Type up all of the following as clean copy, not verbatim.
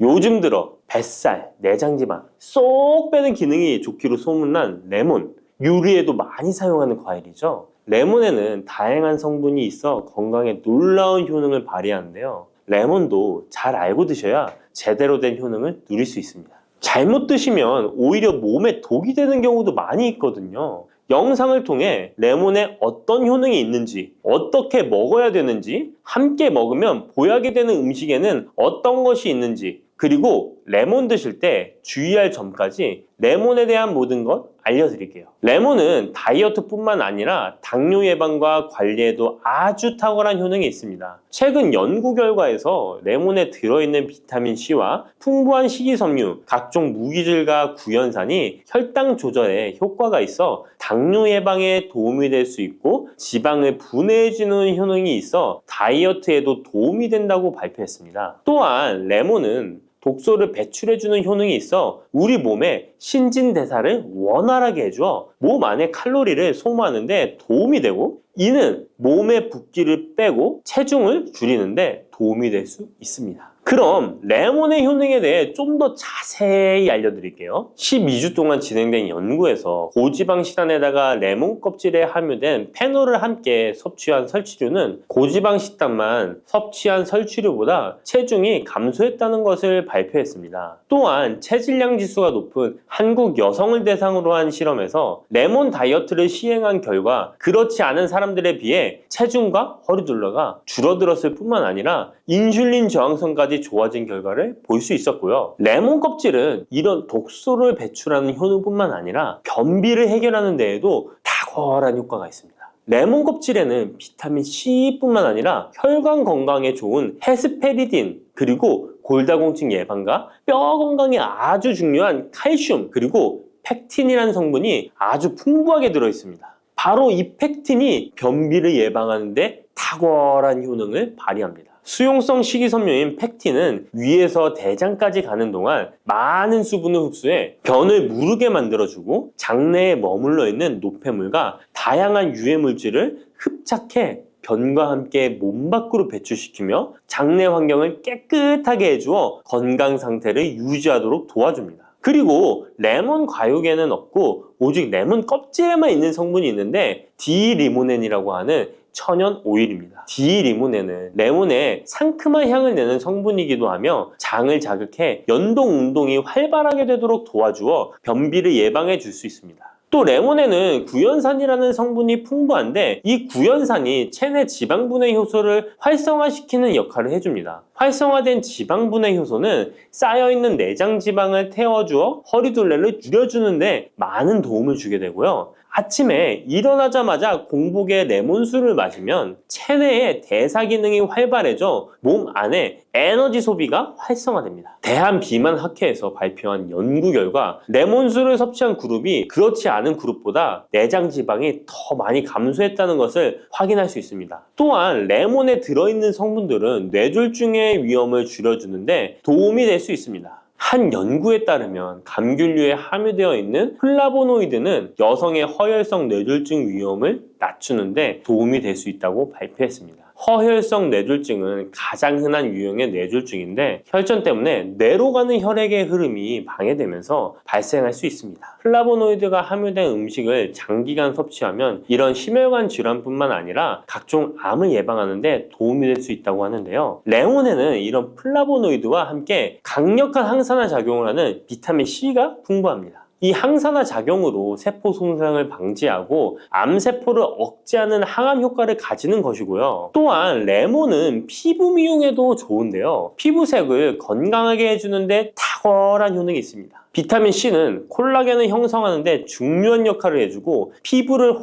요즘 들어 뱃살, 내장지방 쏙 빼는 기능이 좋기로 소문난 레몬, 요리에도 많이 사용하는 과일이죠. 레몬에는 다양한 성분이 있어 건강에 놀라운 효능을 발휘하는데요. 레몬도 잘 알고 드셔야 제대로 된 효능을 누릴 수 있습니다. 잘못 드시면 오히려 몸에 독이 되는 경우도 많이 있거든요. 영상을 통해 레몬에 어떤 효능이 있는지, 어떻게 먹어야 되는지, 함께 먹으면 보약이 되는 음식에는 어떤 것이 있는지, 그리고 레몬 드실 때 주의할 점까지 레몬에 대한 모든 것 알려드릴게요. 레몬은 다이어트뿐만 아니라 당뇨 예방과 관리에도 아주 탁월한 효능이 있습니다. 최근 연구 결과에서 레몬에 들어있는 비타민C와 풍부한 식이섬유, 각종 무기질과 구연산이 혈당 조절에 효과가 있어 당뇨 예방에 도움이 될 수 있고 지방을 분해해주는 효능이 있어 다이어트에도 도움이 된다고 발표했습니다. 또한 레몬은 독소를 배출해주는 효능이 있어 우리 몸의 신진대사를 원활하게 해줘 몸 안에 칼로리를 소모하는데 도움이 되고, 이는 몸의 붓기를 빼고 체중을 줄이는데 도움이 될 수 있습니다. 그럼 레몬의 효능에 대해 좀 더 자세히 알려드릴게요. 12주 동안 진행된 연구에서 고지방 식단에다가 레몬 껍질에 함유된 페놀을 함께 섭취한 설치류는 고지방 식단만 섭취한 설치류보다 체중이 감소했다는 것을 발표했습니다. 또한 체질량 지수가 높은 한국 여성을 대상으로 한 실험에서 레몬 다이어트를 시행한 결과 그렇지 않은 사람들에 비해 체중과 허리둘러가 줄어들었을 뿐만 아니라 인슐린 저항성까지 좋아진 결과를 볼 수 있었고요. 레몬 껍질은 이런 독소를 배출하는 효능뿐만 아니라 변비를 해결하는 데에도 탁월한 효과가 있습니다. 레몬 껍질에는 비타민 C뿐만 아니라 혈관 건강에 좋은 헤스페리딘, 그리고 골다공증 예방과 뼈 건강에 아주 중요한 칼슘, 그리고 펙틴이라는 성분이 아주 풍부하게 들어있습니다. 바로 이 펙틴이 변비를 예방하는 데 탁월한 효능을 발휘합니다. 수용성 식이섬유인 펙틴은 위에서 대장까지 가는 동안 많은 수분을 흡수해 변을 무르게 만들어주고 장내에 머물러 있는 노폐물과 다양한 유해 물질을 흡착해 변과 함께 몸 밖으로 배출시키며 장내 환경을 깨끗하게 해주어 건강 상태를 유지하도록 도와줍니다. 그리고 레몬 과육에는 없고 오직 레몬 껍질에만 있는 성분이 있는데 디리모넨이라고 하는 천연 오일입니다. 디리모넨은 레몬에 상큼한 향을 내는 성분이기도 하며 장을 자극해 연동 운동이 활발하게 되도록 도와주어 변비를 예방해 줄 수 있습니다. 또 레몬에는 구연산이라는 성분이 풍부한데 이 구연산이 체내 지방분해 효소를 활성화시키는 역할을 해줍니다. 활성화된 지방분해 효소는 쌓여있는 내장 지방을 태워주어 허리둘레를 줄여주는데 많은 도움을 주게 되고요. 아침에 일어나자마자 공복에 레몬수를 마시면 체내의 대사 기능이 활발해져 몸 안에 에너지 소비가 활성화됩니다. 대한비만학회에서 발표한 연구 결과 레몬수를 섭취한 그룹이 그렇지 않은 그룹보다 내장 지방이 더 많이 감소했다는 것을 확인할 수 있습니다. 또한 레몬에 들어있는 성분들은 뇌졸중의 위험을 줄여주는데 도움이 될 수 있습니다. 한 연구에 따르면 감귤류에 함유되어 있는 플라보노이드는 여성의 허혈성 뇌졸중 위험을 낮추는데 도움이 될 수 있다고 발표했습니다. 허혈성 뇌졸중은 가장 흔한 유형의 뇌졸중인데 혈전 때문에 뇌로 가는 혈액의 흐름이 방해되면서 발생할 수 있습니다. 플라보노이드가 함유된 음식을 장기간 섭취하면 이런 심혈관 질환뿐만 아니라 각종 암을 예방하는 데 도움이 될 수 있다고 하는데요. 레몬에는 이런 플라보노이드와 함께 강력한 항산화 작용을 하는 비타민 C가 풍부합니다. 이 항산화 작용으로 세포 손상을 방지하고 암세포를 억제하는 항암 효과를 가지는 것이고요. 또한 레몬은 피부 미용에도 좋은데요. 피부색을 건강하게 해주는데 탁월한 효능이 있습니다. 비타민 C는 콜라겐을 형성하는 데 중요한 역할을 해주고 피부를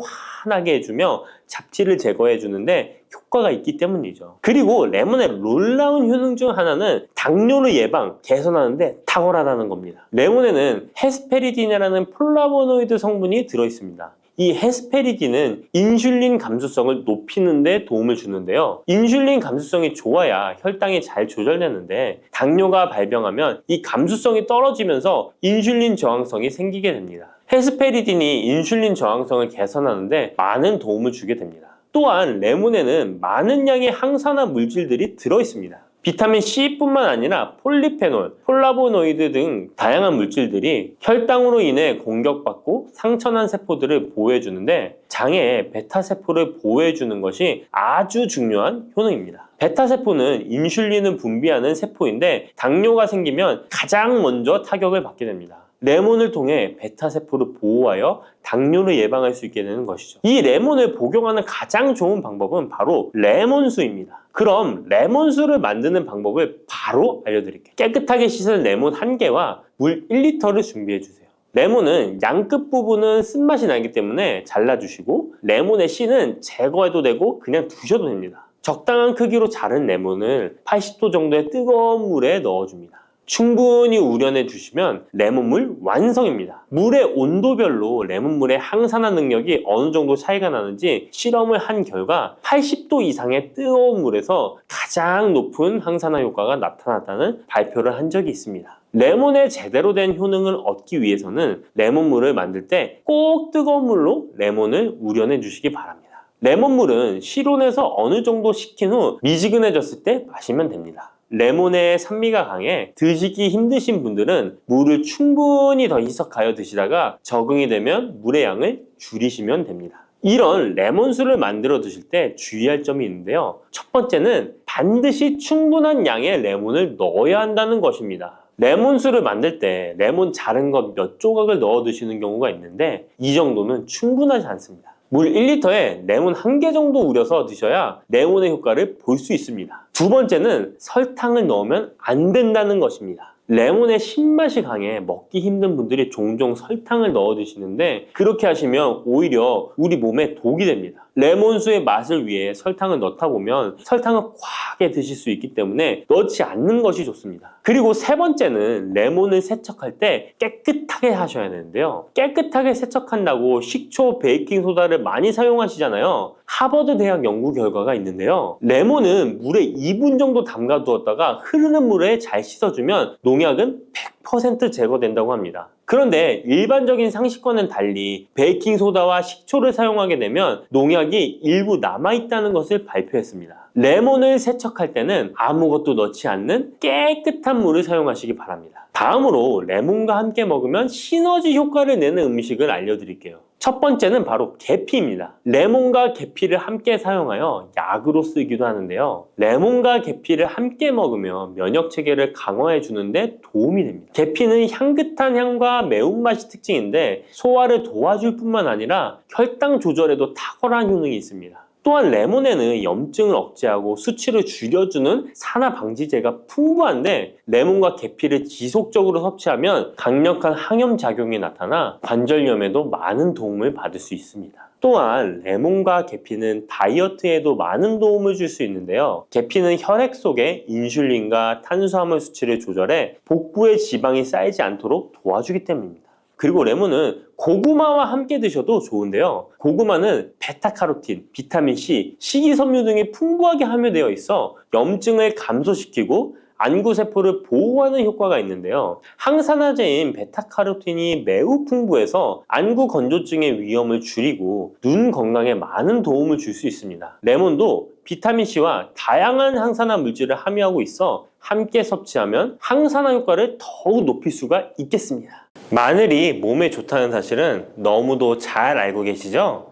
환하게 해주며 잡티를 제거해 주는데 효과가 있기 때문이죠. 그리고 레몬의 놀라운 효능 중 하나는 당뇨를 예방, 개선하는 데 탁월하다는 겁니다. 레몬에는 헤스페리딘이라는 플라보노이드 성분이 들어있습니다. 이 헤스페리딘은 인슐린 감수성을 높이는 데 도움을 주는데요. 인슐린 감수성이 좋아야 혈당이 잘 조절되는데 당뇨가 발병하면 이 감수성이 떨어지면서 인슐린 저항성이 생기게 됩니다. 헤스페리딘이 인슐린 저항성을 개선하는 데 많은 도움을 주게 됩니다. 또한 레몬에는 많은 양의 항산화 물질들이 들어있습니다. 비타민 C뿐만 아니라 폴리페놀, 폴라보노이드 등 다양한 물질들이 혈당으로 인해 공격받고 상처난 세포들을 보호해주는데 장의 베타세포를 보호해주는 것이 아주 중요한 효능입니다. 베타세포는 인슐린을 분비하는 세포인데 당뇨가 생기면 가장 먼저 타격을 받게 됩니다. 레몬을 통해 베타세포를 보호하여 당뇨를 예방할 수 있게 되는 것이죠. 이 레몬을 복용하는 가장 좋은 방법은 바로 레몬수입니다. 그럼 레몬수를 만드는 방법을 바로 알려드릴게요. 깨끗하게 씻은 레몬 1개와 물 1리터를 준비해주세요. 레몬은 양끝 부분은 쓴맛이 나기 때문에 잘라주시고 레몬의 씨는 제거해도 되고 그냥 두셔도 됩니다. 적당한 크기로 자른 레몬을 80도 정도의 뜨거운 물에 넣어줍니다. 충분히 우려내 주시면 레몬물 완성입니다. 물의 온도별로 레몬물의 항산화 능력이 어느 정도 차이가 나는지 실험을 한 결과 80도 이상의 뜨거운 물에서 가장 높은 항산화 효과가 나타났다는 발표를 한 적이 있습니다. 레몬의 제대로 된 효능을 얻기 위해서는 레몬물을 만들 때 꼭 뜨거운 물로 레몬을 우려내 주시기 바랍니다. 레몬물은 실온에서 어느 정도 식힌 후 미지근해졌을 때 마시면 됩니다. 레몬의 산미가 강해 드시기 힘드신 분들은 물을 충분히 더 희석하여 드시다가 적응이 되면 물의 양을 줄이시면 됩니다. 이런 레몬수를 만들어 드실 때 주의할 점이 있는데요. 첫 번째는 반드시 충분한 양의 레몬을 넣어야 한다는 것입니다. 레몬수를 만들 때 레몬 자른 것 몇 조각을 넣어 드시는 경우가 있는데 이 정도는 충분하지 않습니다. 물 1리터에 레몬 1개 정도 우려서 드셔야 레몬의 효과를 볼 수 있습니다. 두 번째는 설탕을 넣으면 안 된다는 것입니다. 레몬의 신맛이 강해 먹기 힘든 분들이 종종 설탕을 넣어 드시는데 그렇게 하시면 오히려 우리 몸에 독이 됩니다. 레몬수의 맛을 위해 설탕을 넣다 보면 설탕을 과하게 드실 수 있기 때문에 넣지 않는 것이 좋습니다. 그리고 세 번째는 레몬을 세척할 때 깨끗하게 하셔야 되는데요. 깨끗하게 세척한다고 식초, 베이킹소다를 많이 사용하시잖아요. 하버드 대학 연구 결과가 있는데요. 레몬은 물에 2분 정도 담가 두었다가 흐르는 물에 잘 씻어주면 농약은 100% 제거된다고 합니다. 그런데 일반적인 상식과는 달리 베이킹소다와 식초를 사용하게 되면 농약이 일부 남아있다는 것을 발표했습니다. 레몬을 세척할 때는 아무것도 넣지 않는 깨끗한 물을 사용하시기 바랍니다. 다음으로 레몬과 함께 먹으면 시너지 효과를 내는 음식을 알려드릴게요. 첫 번째는 바로 계피입니다. 레몬과 계피를 함께 사용하여 약으로 쓰기도 하는데요. 레몬과 계피를 함께 먹으면 면역 체계를 강화해 주는데 도움이 됩니다. 계피는 향긋한 향과 매운맛이 특징인데 소화를 도와줄 뿐만 아니라 혈당 조절에도 탁월한 효능이 있습니다. 또한 레몬에는 염증을 억제하고 수치를 줄여주는 산화 방지제가 풍부한데 레몬과 계피를 지속적으로 섭취하면 강력한 항염 작용이 나타나 관절염에도 많은 도움을 받을 수 있습니다. 또한 레몬과 계피는 다이어트에도 많은 도움을 줄 수 있는데요. 계피는 혈액 속에 인슐린과 탄수화물 수치를 조절해 복부에 지방이 쌓이지 않도록 도와주기 때문입니다. 그리고 레몬은 고구마와 함께 드셔도 좋은데요. 고구마는 베타카로틴, 비타민C, 식이섬유 등이 풍부하게 함유되어 있어 염증을 감소시키고 안구세포를 보호하는 효과가 있는데요. 항산화제인 베타카로틴이 매우 풍부해서 안구 건조증의 위험을 줄이고 눈 건강에 많은 도움을 줄 수 있습니다. 레몬도 비타민C와 다양한 항산화 물질을 함유하고 있어 함께 섭취하면 항산화 효과를 더욱 높일 수가 있겠습니다. 마늘이 몸에 좋다는 사실은 너무도 잘 알고 계시죠?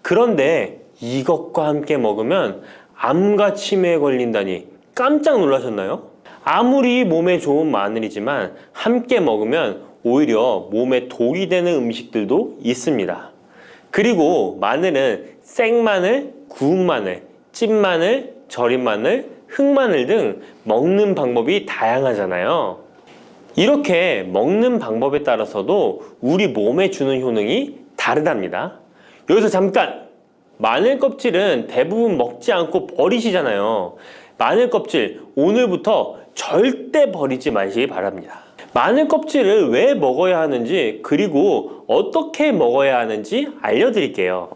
그런데 이것과 함께 먹으면 암과 치매에 걸린다니 깜짝 놀라셨나요? 아무리 몸에 좋은 마늘이지만 함께 먹으면 오히려 몸에 독이 되는 음식들도 있습니다. 그리고 마늘은 생마늘, 구운 마늘, 찐마늘, 절인 마늘, 흑마늘 등 먹는 방법이 다양하잖아요. 이렇게 먹는 방법에 따라서도 우리 몸에 주는 효능이 다르답니다. 여기서 잠깐! 마늘 껍질은 대부분 먹지 않고 버리시잖아요. 마늘 껍질 오늘부터 절대 버리지 마시기 바랍니다. 마늘 껍질을 왜 먹어야 하는지 그리고 어떻게 먹어야 하는지 알려드릴게요.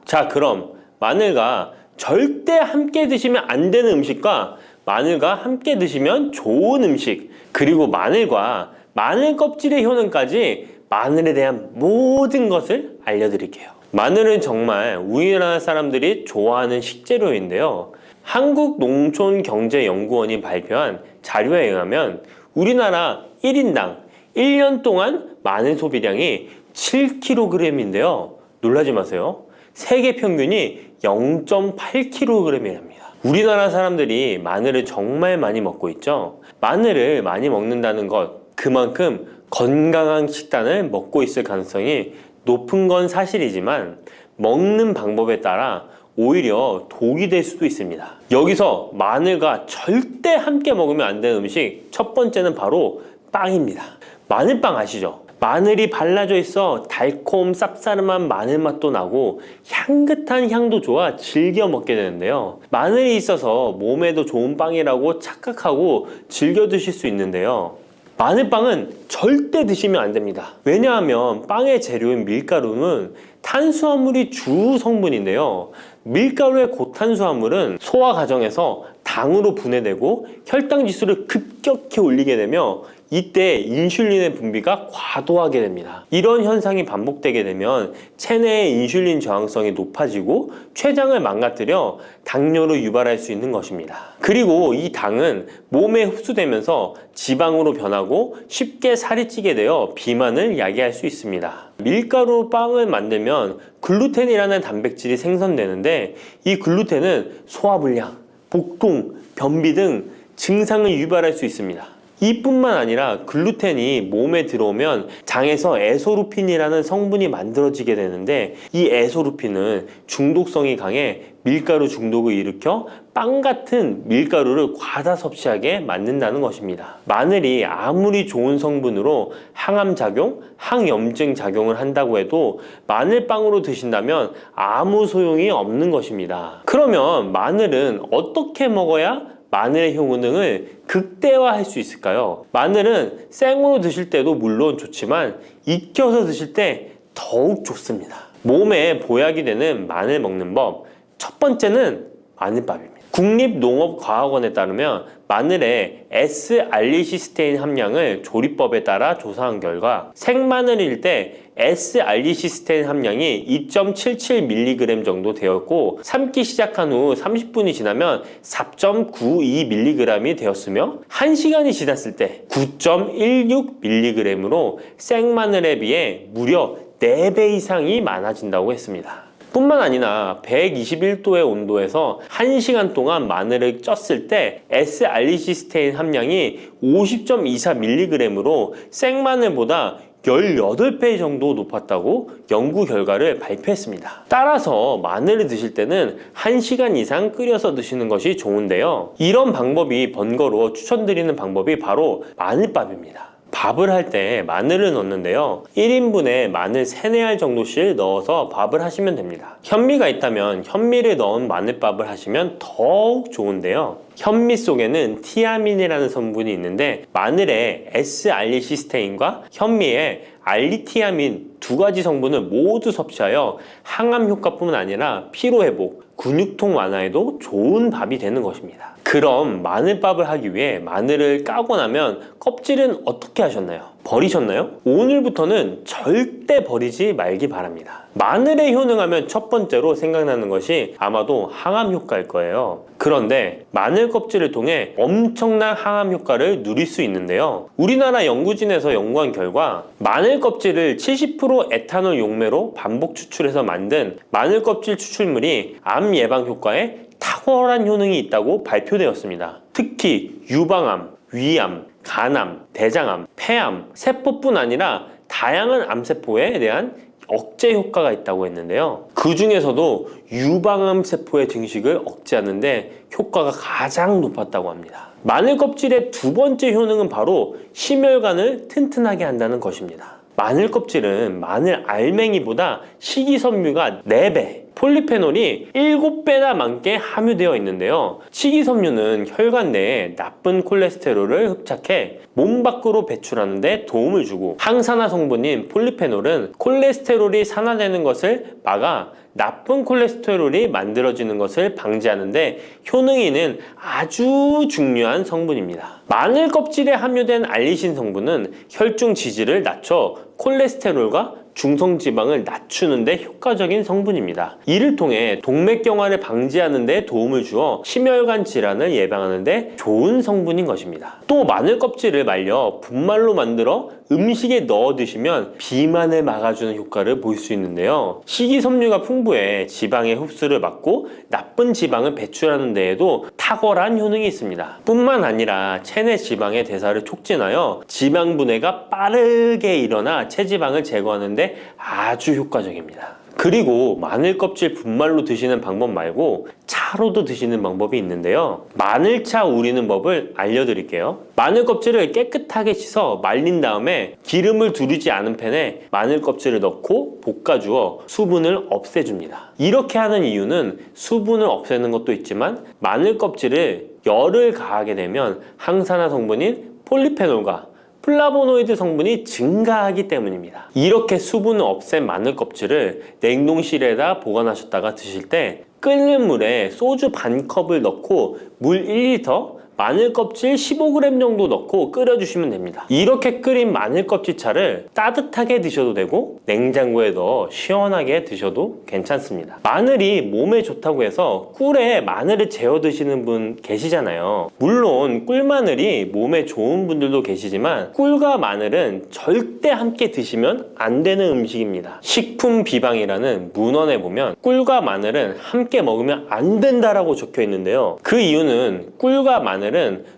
자, 그럼 마늘과 절대 함께 드시면 안 되는 음식과 마늘과 함께 드시면 좋은 음식, 그리고 마늘과 마늘 껍질의 효능까지 마늘에 대한 모든 것을 알려드릴게요. 마늘은 정말 우리나라 사람들이 좋아하는 식재료인데요. 한국농촌경제연구원이 발표한 자료에 의하면 우리나라 1인당 1년 동안 마늘 소비량이 7kg인데요. 놀라지 마세요. 세계 평균이 0.8kg이랍니다. 우리나라 사람들이 마늘을 정말 많이 먹고 있죠. 마늘을 많이 먹는다는 것, 그만큼 건강한 식단을 먹고 있을 가능성이 높은 건 사실이지만 먹는 방법에 따라 오히려 독이 될 수도 있습니다. 여기서 마늘과 절대 함께 먹으면 안 되는 음식 첫 번째는 바로 빵입니다. 마늘빵 아시죠? 마늘이 발라져 있어 달콤 쌉싸름한 마늘 맛도 나고 향긋한 향도 좋아 즐겨 먹게 되는데요. 마늘이 있어서 몸에도 좋은 빵이라고 착각하고 즐겨 드실 수 있는데요. 마늘빵은 절대 드시면 안 됩니다. 왜냐하면 빵의 재료인 밀가루는 탄수화물이 주 성분인데요. 밀가루의 고탄수화물은 소화 과정에서 당으로 분해되고 혈당 지수를 급격히 올리게 되며 이때 인슐린의 분비가 과도하게 됩니다. 이런 현상이 반복되게 되면 체내의 인슐린 저항성이 높아지고 췌장을 망가뜨려 당뇨를 유발할 수 있는 것입니다. 그리고 이 당은 몸에 흡수되면서 지방으로 변하고 쉽게 살이 찌게 되어 비만을 야기할 수 있습니다. 밀가루 빵을 만들면 글루텐이라는 단백질이 생성되는데 이 글루텐은 소화불량, 복통, 변비 등 증상을 유발할 수 있습니다. 이뿐만 아니라 글루텐이 몸에 들어오면 장에서 에소루핀이라는 성분이 만들어지게 되는데 이 에소루핀은 중독성이 강해 밀가루 중독을 일으켜 빵 같은 밀가루를 과다 섭취하게 만든다는 것입니다. 마늘이 아무리 좋은 성분으로 항암작용, 항염증 작용을 한다고 해도 마늘빵으로 드신다면 아무 소용이 없는 것입니다. 그러면 마늘은 어떻게 먹어야 마늘의 효능을 극대화할 수 있을까요? 마늘은 생으로 드실 때도 물론 좋지만 익혀서 드실 때 더욱 좋습니다. 몸에 보약이 되는 마늘 먹는 법, 첫 번째는 마늘밥입니다. 국립농업과학원에 따르면 마늘의 S-알리시스테인 함량을 조리법에 따라 조사한 결과 생마늘일 때 S-알리시스테인 함량이 2.77mg 정도 되었고 삶기 시작한 후 30분이 지나면 4.92mg이 되었으며 1시간이 지났을 때 9.16mg으로 생마늘에 비해 무려 4배 이상이 많아진다고 했습니다. 뿐만 아니라 121도의 온도에서 1시간 동안 마늘을 쪘을 때 S-알리시스테인 함량이 50.24mg으로 생마늘보다 18배 정도 높았다고 연구 결과를 발표했습니다. 따라서 마늘을 드실 때는 1시간 이상 끓여서 드시는 것이 좋은데요. 이런 방법이 번거로워 추천드리는 방법이 바로 마늘밥입니다. 밥을 할 때 마늘을 넣는데요. 1인분에 마늘 3, 4알 정도씩 넣어서 밥을 하시면 됩니다. 현미가 있다면 현미를 넣은 마늘밥을 하시면 더욱 좋은데요. 현미 속에는 티아민이라는 성분이 있는데 마늘의 S-알리시스테인과 현미의 알리티아민 두 가지 성분을 모두 섭취하여 항암 효과뿐만 아니라 피로회복, 근육통 완화에도 좋은 밥이 되는 것입니다. 그럼 마늘밥을 하기 위해 마늘을 까고 나면 껍질은 어떻게 하셨나요? 버리셨나요? 오늘부터는 절대 버리지 말기 바랍니다. 마늘에 효능하면 첫 번째로 생각나는 것이 아마도 항암 효과일 거예요. 그런데 마늘 껍질을 통해 엄청난 항암 효과를 누릴 수 있는데요. 우리나라 연구진에서 연구한 결과 마늘 껍질을 70% 에탄올 용매로 반복 추출해서 만든 마늘 껍질 추출물이 암 예방 효과에 탁월한 효능이 있다고 발표되었습니다. 특히 유방암, 위암, 간암, 대장암, 폐암, 세포뿐 아니라 다양한 암세포에 대한 억제 효과가 있다고 했는데요. 그 중에서도 유방암 세포의 증식을 억제하는 데 효과가 가장 높았다고 합니다. 마늘 껍질의 두 번째 효능은 바로 심혈관을 튼튼하게 한다는 것입니다. 마늘 껍질은 마늘 알맹이보다 식이섬유가 4배, 폴리페놀이 7배나 많게 함유되어 있는데요. 식이섬유는 혈관 내에 나쁜 콜레스테롤을 흡착해 몸 밖으로 배출하는 데 도움을 주고 항산화 성분인 폴리페놀은 콜레스테롤이 산화되는 것을 막아 나쁜 콜레스테롤이 만들어지는 것을 방지하는 데 효능이 있는 아주 중요한 성분입니다. 마늘 껍질에 함유된 알리신 성분은 혈중 지지를 낮춰 콜레스테롤과 중성지방을 낮추는 데 효과적인 성분입니다. 이를 통해 동맥경화를 방지하는 데 도움을 주어 심혈관 질환을 예방하는 데 좋은 성분인 것입니다. 또 마늘 껍질을 말려 분말로 만들어 음식에 넣어 드시면 비만을 막아주는 효과를 볼 수 있는데요. 식이섬유가 풍부해 지방의 흡수를 막고 나쁜 지방을 배출하는 데에도 탁월한 효능이 있습니다. 뿐만 아니라 체내 지방의 대사를 촉진하여 지방 분해가 빠르게 일어나 체지방을 제거하는 데 아주 효과적입니다. 그리고 마늘 껍질 분말로 드시는 방법 말고 차로도 드시는 방법이 있는데요. 마늘차 우리는 법을 알려드릴게요. 마늘 껍질을 깨끗하게 씻어 말린 다음에 기름을 두르지 않은 팬에 마늘 껍질을 넣고 볶아주어 수분을 없애줍니다. 이렇게 하는 이유는 수분을 없애는 것도 있지만 마늘 껍질을 열을 가하게 되면 항산화 성분인 폴리페놀과 플라보노이드 성분이 증가하기 때문입니다. 이렇게 수분을 없앤 마늘 껍질을 냉동실에다 보관하셨다가 드실 때 끓는 물에 소주 반 컵을 넣고 물 1리터, 마늘 껍질 15g 정도 넣고 끓여주시면 됩니다. 이렇게 끓인 마늘 껍질 차를 따뜻하게 드셔도 되고 냉장고에 넣어 시원하게 드셔도 괜찮습니다. 마늘이 몸에 좋다고 해서 꿀에 마늘을 재워 드시는 분 계시잖아요. 물론 꿀마늘이 몸에 좋은 분들도 계시지만 꿀과 마늘은 절대 함께 드시면 안 되는 음식입니다. 식품 비방이라는 문헌에 보면 꿀과 마늘은 함께 먹으면 안 된다라고 적혀 있는데요. 그 이유는 꿀과 마늘은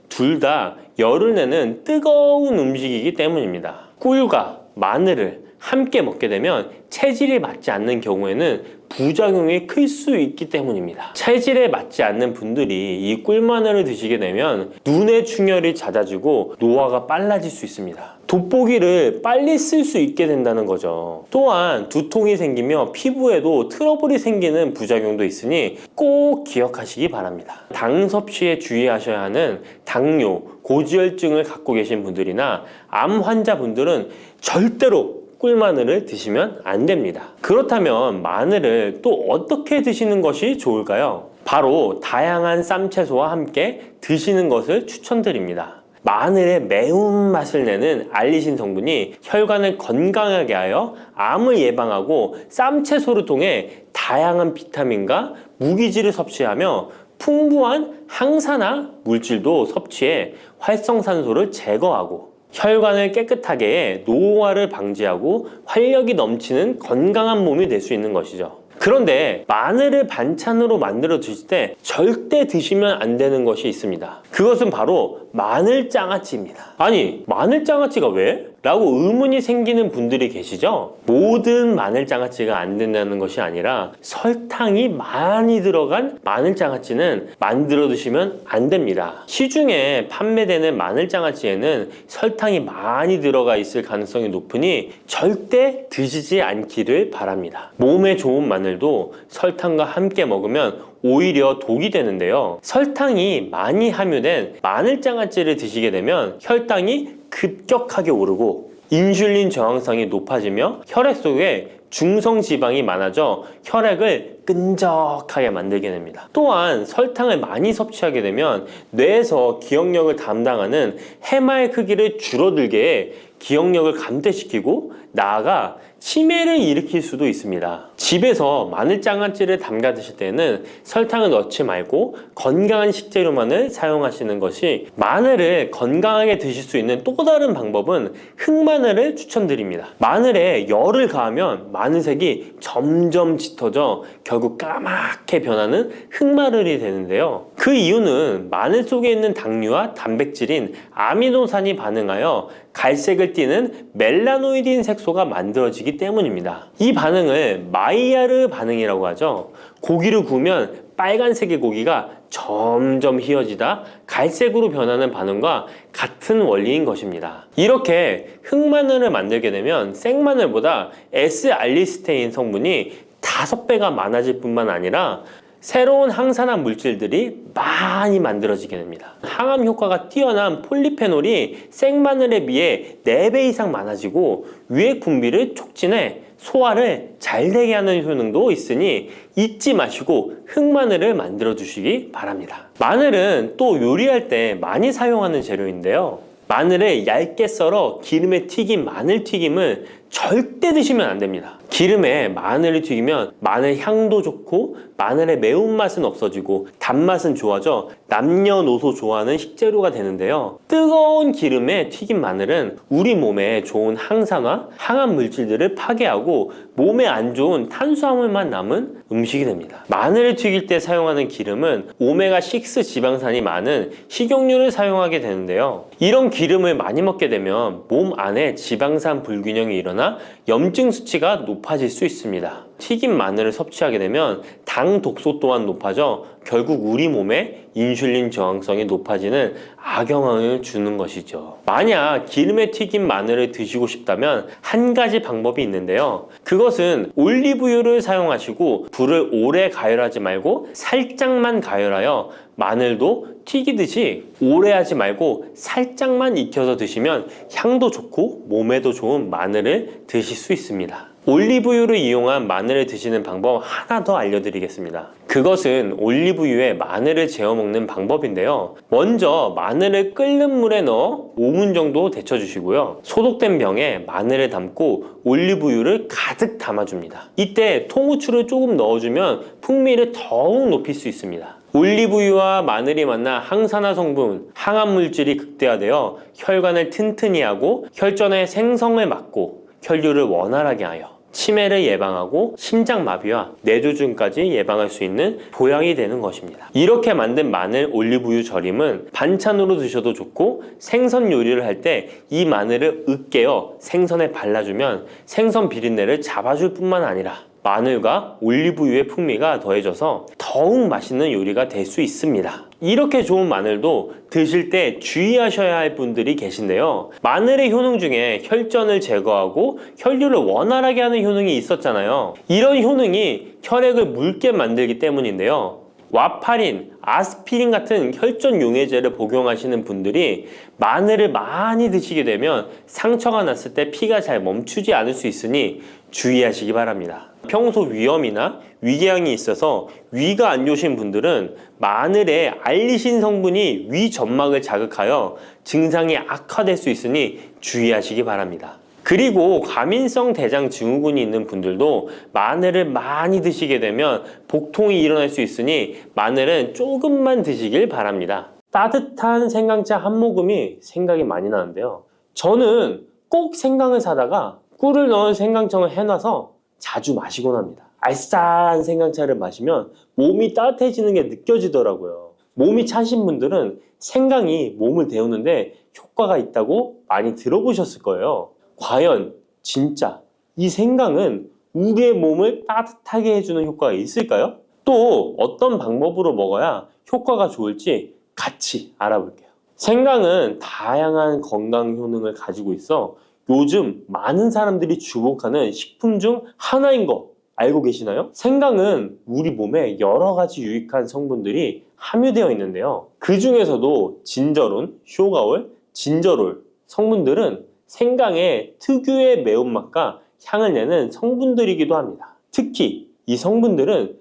둘 다 열을 내는 뜨거운 음식이기 때문입니다. 꿀과 마늘을 함께 먹게 되면 체질이 맞지 않는 경우에는 부작용이 클 수 있기 때문입니다. 체질에 맞지 않는 분들이 이 꿀마늘을 드시게 되면 눈의 충혈이 잦아지고 노화가 빨라질 수 있습니다. 돋보기를 빨리 쓸 수 있게 된다는 거죠. 또한 두통이 생기며 피부에도 트러블이 생기는 부작용도 있으니 꼭 기억하시기 바랍니다. 당 섭취에 주의하셔야 하는 당뇨, 고지혈증을 갖고 계신 분들이나 암 환자분들은 절대로 꿀마늘을 드시면 안 됩니다. 그렇다면 마늘을 또 어떻게 드시는 것이 좋을까요? 바로 다양한 쌈채소와 함께 드시는 것을 추천드립니다. 마늘의 매운맛을 내는 알리신 성분이 혈관을 건강하게 하여 암을 예방하고 쌈채소를 통해 다양한 비타민과 무기질을 섭취하며 풍부한 항산화 물질도 섭취해 활성산소를 제거하고 혈관을 깨끗하게 해 노화를 방지하고 활력이 넘치는 건강한 몸이 될 수 있는 것이죠. 그런데 마늘을 반찬으로 만들어 드실 때 절대 드시면 안 되는 것이 있습니다. 그것은 바로 마늘장아찌입니다. 아니, 마늘장아찌가 왜? 라고 의문이 생기는 분들이 계시죠? 모든 마늘장아찌가 안 된다는 것이 아니라 설탕이 많이 들어간 마늘장아찌는 만들어 드시면 안 됩니다. 시중에 판매되는 마늘장아찌에는 설탕이 많이 들어가 있을 가능성이 높으니 절대 드시지 않기를 바랍니다. 몸에 좋은 마늘도 설탕과 함께 먹으면 오히려 독이 되는데요. 설탕이 많이 함유된 마늘장아찌를 드시게 되면 혈당이 급격하게 오르고 인슐린 저항성이 높아지며 혈액 속에 중성지방이 많아져 혈액을 끈적하게 만들게 됩니다. 또한 설탕을 많이 섭취하게 되면 뇌에서 기억력을 담당하는 해마의 크기를 줄어들게 해 기억력을 감퇴시키고 나아가 치매를 일으킬 수도 있습니다. 집에서 마늘장아찌를 담가 드실 때는 설탕을 넣지 말고 건강한 식재료만을 사용하시는 것이, 마늘을 건강하게 드실 수 있는 또 다른 방법은 흑마늘을 추천드립니다. 마늘에 열을 가하면 마늘색이 점점 짙어져 결국 까맣게 변하는 흑마늘이 되는데요. 그 이유는 마늘 속에 있는 당류와 단백질인 아미노산이 반응하여 갈색을 띠는 멜라노이딘 색소가 만들어지기 때문입니다. 이 반응을 마이야르 반응이라고 하죠. 고기를 구우면 빨간색의 고기가 점점 희어지다 갈색으로 변하는 반응과 같은 원리인 것입니다. 이렇게 흑마늘을 만들게 되면 생마늘보다 S알리스테인 성분이 5배가 많아질 뿐만 아니라 새로운 항산화 물질들이 많이 만들어지게 됩니다. 항암 효과가 뛰어난 폴리페놀이 생마늘에 비해 4배 이상 많아지고 유액 분비를 촉진해 소화를 잘 되게 하는 효능도 있으니 잊지 마시고 흑마늘을 만들어 주시기 바랍니다. 마늘은 또 요리할 때 많이 사용하는 재료인데요. 마늘을 얇게 썰어 기름에 튀긴 마늘튀김을 절대 드시면 안 됩니다. 기름에 마늘을 튀기면 마늘 향도 좋고 마늘의 매운맛은 없어지고 단맛은 좋아져 남녀노소 좋아하는 식재료가 되는데요. 뜨거운 기름에 튀긴 마늘은 우리 몸에 좋은 항산화, 항암 물질들을 파괴하고 몸에 안 좋은 탄수화물만 남은 음식이 됩니다. 마늘을 튀길 때 사용하는 기름은 오메가6 지방산이 많은 식용유를 사용하게 되는데요. 이런 기름을 많이 먹게 되면 몸 안에 지방산 불균형이 일어나 염증 수치가 높아질 수 있습니다. 튀긴 마늘을 섭취하게 되면 당 독소 또한 높아져 결국 우리 몸에 인슐린 저항성이 높아지는 악영향을 주는 것이죠. 만약 기름에 튀긴 마늘을 드시고 싶다면 한 가지 방법이 있는데요. 그것은 올리브유를 사용하시고 불을 오래 가열하지 말고 살짝만 가열하여 마늘도 튀기듯이 오래 하지 말고 살짝만 익혀서 드시면 향도 좋고 몸에도 좋은 마늘을 드실 수 있습니다. 올리브유를 이용한 마늘을 드시는 방법 하나 더 알려드리겠습니다. 그것은 올리브유에 마늘을 재워 먹는 방법인데요. 먼저 마늘을 끓는 물에 넣어 5분 정도 데쳐주시고요. 소독된 병에 마늘을 담고 올리브유를 가득 담아줍니다. 이때 통후추를 조금 넣어주면 풍미를 더욱 높일 수 있습니다. 올리브유와 마늘이 만나 항산화 성분, 항암 물질이 극대화되어 혈관을 튼튼히 하고 혈전의 생성을 막고 혈류를 원활하게 하여 치매를 예방하고 심장마비와 뇌졸중까지 예방할 수 있는 보약이 되는 것입니다. 이렇게 만든 마늘 올리브유 절임은 반찬으로 드셔도 좋고 생선 요리를 할 때 이 마늘을 으깨어 생선에 발라주면 생선 비린내를 잡아줄 뿐만 아니라 마늘과 올리브유의 풍미가 더해져서 더욱 맛있는 요리가 될 수 있습니다. 이렇게 좋은 마늘도 드실 때 주의하셔야 할 분들이 계신데요. 마늘의 효능 중에 혈전을 제거하고 혈류를 원활하게 하는 효능이 있었잖아요. 이런 효능이 혈액을 묽게 만들기 때문인데요. 와파린, 아스피린 같은 혈전 용해제를 복용하시는 분들이 마늘을 많이 드시게 되면 상처가 났을 때 피가 잘 멈추지 않을 수 있으니 주의하시기 바랍니다. 평소 위염이나 위궤양이 있어서 위가 안 좋으신 분들은 마늘에 알리신 성분이 위 점막을 자극하여 증상이 악화될 수 있으니 주의하시기 바랍니다. 그리고 과민성 대장 증후군이 있는 분들도 마늘을 많이 드시게 되면 복통이 일어날 수 있으니 마늘은 조금만 드시길 바랍니다. 따뜻한 생강차 한 모금이 생각이 많이 나는데요. 저는 꼭 생강을 사다가 꿀을 넣은 생강청을 해놔서 자주 마시곤 합니다. 알싸한 생강차를 마시면 몸이 따뜻해지는 게 느껴지더라고요. 몸이 차신 분들은 생강이 몸을 데우는데 효과가 있다고 많이 들어보셨을 거예요. 과연 진짜 이 생강은 우리의 몸을 따뜻하게 해주는 효과가 있을까요? 또 어떤 방법으로 먹어야 효과가 좋을지 같이 알아볼게요. 생강은 다양한 건강 효능을 가지고 있어 요즘 많은 사람들이 주목하는 식품 중 하나인 거 알고 계시나요? 생강은 우리 몸에 여러 가지 유익한 성분들이 함유되어 있는데요. 그 중에서도 진저론, 쇼가올, 진저롤 성분들은 생강의 특유의 매운맛과 향을 내는 성분들이기도 합니다. 특히 이 성분들은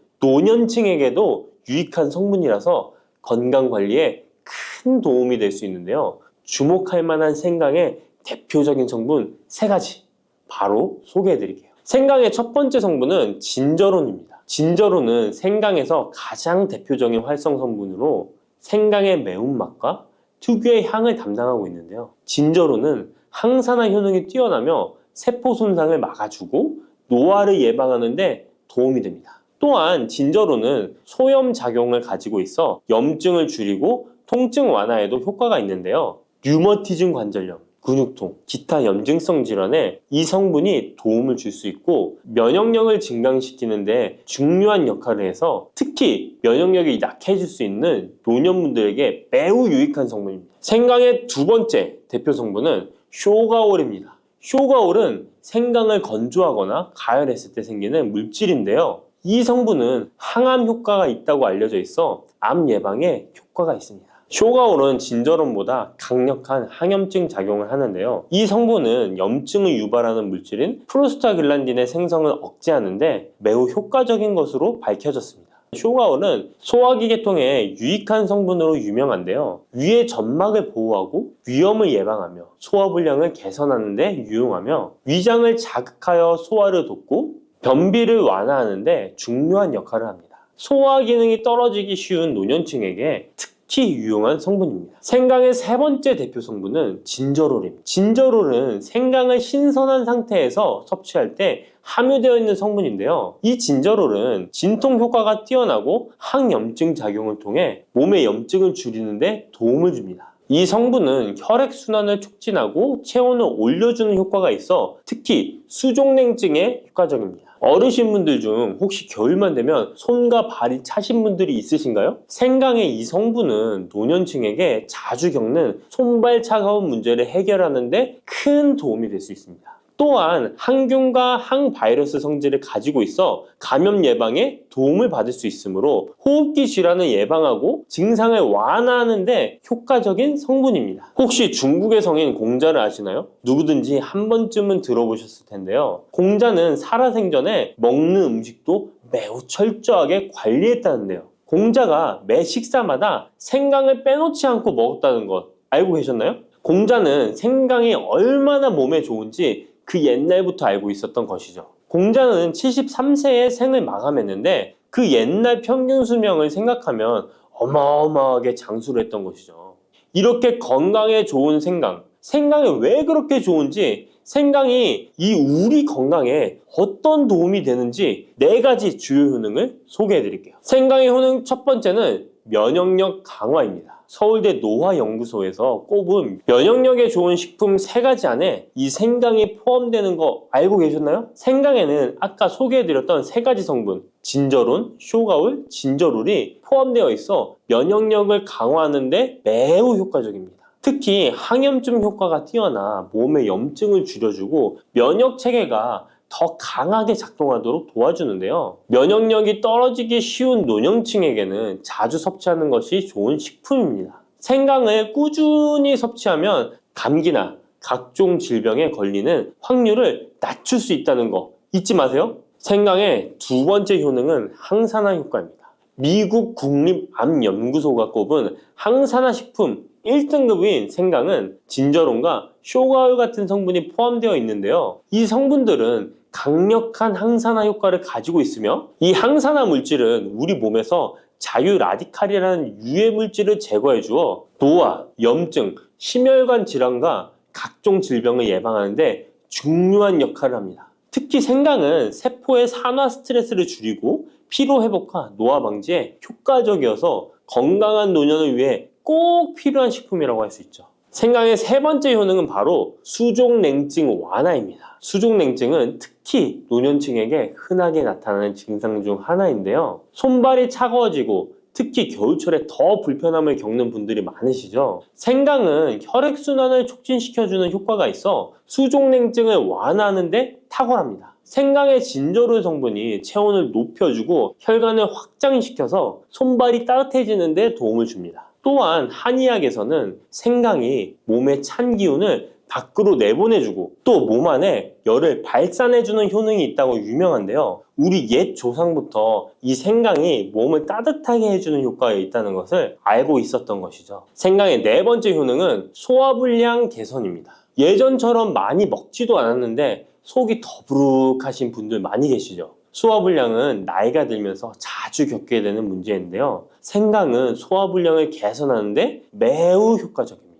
노년층에게도 유익한 성분이라서 건강관리에 큰 도움이 될 수 있는데요. 주목할 만한 생강의 대표적인 성분 3가지 바로 소개해 드릴게요. 생강의 첫 번째 성분은 진저론입니다. 진저론은 생강에서 가장 대표적인 활성 성분으로 생강의 매운맛과 특유의 향을 담당하고 있는데요. 진저론은 항산화 효능이 뛰어나며 세포 손상을 막아주고 노화를 예방하는 데 도움이 됩니다. 또한 진저론은 소염 작용을 가지고 있어 염증을 줄이고 통증 완화에도 효과가 있는데요. 류머티즘 관절염, 근육통, 기타 염증성 질환에 이 성분이 도움을 줄 수 있고 면역력을 증강시키는데 중요한 역할을 해서 특히 면역력이 약해질 수 있는 노년분들에게 매우 유익한 성분입니다. 생강의 두 번째 대표 성분은 쇼가올입니다. 쇼가올은 생강을 건조하거나 가열했을 때 생기는 물질인데요. 이 성분은 항암 효과가 있다고 알려져 있어 암 예방에 효과가 있습니다. 쇼가올은 진저론보다 강력한 항염증 작용을 하는데요. 이 성분은 염증을 유발하는 물질인 프로스타글란딘의 생성을 억제하는데 매우 효과적인 것으로 밝혀졌습니다. 쇼가올은 소화기 계통에 유익한 성분으로 유명한데요. 위의 점막을 보호하고 위염을 예방하며 소화불량을 개선하는 데 유용하며 위장을 자극하여 소화를 돕고 변비를 완화하는 데 중요한 역할을 합니다. 소화 기능이 떨어지기 쉬운 노년층에게 특히 유용한 성분입니다. 생강의 세 번째 대표 성분은 진저롤입니다. 진저롤은 생강을 신선한 상태에서 섭취할 때 함유되어 있는 성분인데요. 이 진저롤은 진통 효과가 뛰어나고 항염증 작용을 통해 몸의 염증을 줄이는 데 도움을 줍니다. 이 성분은 혈액순환을 촉진하고 체온을 올려주는 효과가 있어 특히 수족냉증에 효과적입니다. 어르신분들 중 혹시 겨울만 되면 손과 발이 차신 분들이 있으신가요? 생강의 이 성분은 노년층에게 자주 겪는 손발 차가운 문제를 해결하는 데 큰 도움이 될 수 있습니다. 또한 항균과 항바이러스 성질을 가지고 있어 감염 예방에 도움을 받을 수 있으므로 호흡기 질환을 예방하고 증상을 완화하는 데 효과적인 성분입니다. 혹시 중국의 성인 공자를 아시나요? 누구든지 한 번쯤은 들어보셨을 텐데요. 공자는 살아생전에 먹는 음식도 매우 철저하게 관리했다는데요. 공자가 매 식사마다 생강을 빼놓지 않고 먹었다는 것 알고 계셨나요? 공자는 생강이 얼마나 몸에 좋은지 그 옛날부터 알고 있었던 것이죠. 공자는 73세에 생을 마감했는데 그 옛날 평균 수명을 생각하면 어마어마하게 장수를 했던 것이죠. 이렇게 건강에 좋은 생강, 생강이 왜 그렇게 좋은지, 생강이 이 우리 건강에 어떤 도움이 되는지 4가지 주요 효능을 소개해 드릴게요. 생강의 효능 첫 번째는 면역력 강화입니다. 서울대 노화연구소에서 꼽은 면역력에 좋은 식품 3가지 안에 이 생강이 포함되는 거 알고 계셨나요? 생강에는 아까 소개해드렸던 3가지 성분 진저론, 쇼가올, 진저롤이 포함되어 있어 면역력을 강화하는 데 매우 효과적입니다. 특히 항염증 효과가 뛰어나 몸의 염증을 줄여주고 면역 체계가 더 강하게 작동하도록 도와주는데요. 면역력이 떨어지기 쉬운 노년층에게는 자주 섭취하는 것이 좋은 식품입니다. 생강을 꾸준히 섭취하면 감기나 각종 질병에 걸리는 확률을 낮출 수 있다는 거 잊지 마세요. 생강의 두 번째 효능은 항산화 효과입니다. 미국 국립암연구소가 꼽은 항산화 식품 1등급인 생강은 진저론과 쇼가올 같은 성분이 포함되어 있는데요. 이 성분들은 강력한 항산화 효과를 가지고 있으며 이 항산화 물질은 우리 몸에서 자유 라디칼이라는 유해 물질을 제거해 주어 노화, 염증, 심혈관 질환과 각종 질병을 예방하는 데 중요한 역할을 합니다. 특히 생강은 세포의 산화 스트레스를 줄이고 피로 회복과 노화 방지에 효과적이어서 건강한 노년을 위해 꼭 필요한 식품이라고 할 수 있죠. 생강의 세 번째 효능은 바로 수족냉증 완화입니다. 수족냉증은 특히 노년층에게 흔하게 나타나는 증상 중 하나인데요. 손발이 차가워지고 특히 겨울철에 더 불편함을 겪는 분들이 많으시죠. 생강은 혈액순환을 촉진시켜주는 효과가 있어 수족냉증을 완화하는 데 탁월합니다. 생강의 진저롤 성분이 체온을 높여주고 혈관을 확장시켜서 손발이 따뜻해지는 데 도움을 줍니다. 또한 한의학에서는 생강이 몸의 찬 기운을 밖으로 내보내주고 또 몸 안에 열을 발산해주는 효능이 있다고 유명한데요. 우리 옛 조상부터 이 생강이 몸을 따뜻하게 해주는 효과가 있다는 것을 알고 있었던 것이죠. 생강의 4번째 효능은 소화불량 개선입니다. 예전처럼 많이 먹지도 않았는데 속이 더부룩하신 분들 많이 계시죠. 소화불량은 나이가 들면서 자주 겪게 되는 문제인데요. 생강은 소화불량을 개선하는데 매우 효과적입니다.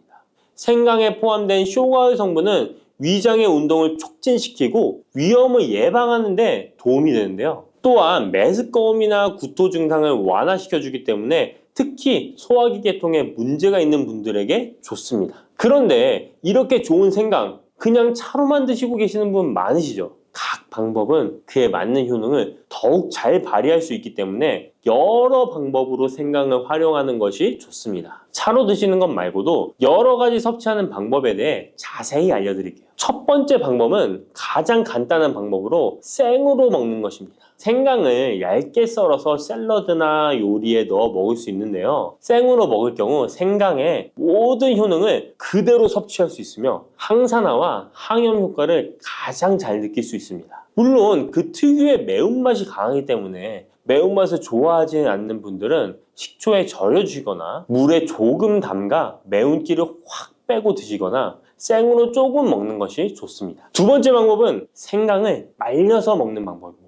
생강에 포함된 쇼가올 성분은 위장의 운동을 촉진시키고 위염을 예방하는 데 도움이 되는데요. 또한 메스꺼움이나 구토 증상을 완화시켜주기 때문에 특히 소화기 계통에 문제가 있는 분들에게 좋습니다. 그런데 이렇게 좋은 생강 그냥 차로만 드시고 계시는 분 많으시죠? 각 방법은 그에 맞는 효능을 더욱 잘 발휘할 수 있기 때문에 여러 방법으로 생강을 활용하는 것이 좋습니다. 차로 드시는 것 말고도 여러 가지 섭취하는 방법에 대해 자세히 알려드릴게요. 첫 번째 방법은 가장 간단한 방법으로 생으로 먹는 것입니다. 생강을 얇게 썰어서 샐러드나 요리에 넣어 먹을 수 있는데요. 생으로 먹을 경우 생강의 모든 효능을 그대로 섭취할 수 있으며 항산화와 항염 효과를 가장 잘 느낄 수 있습니다. 물론 그 특유의 매운맛이 강하기 때문에 매운맛을 좋아하지 않는 분들은 식초에 절여주거나 물에 조금 담가 매운기를 확 빼고 드시거나 생으로 조금 먹는 것이 좋습니다. 두 번째 방법은 생강을 말려서 먹는 방법입니다.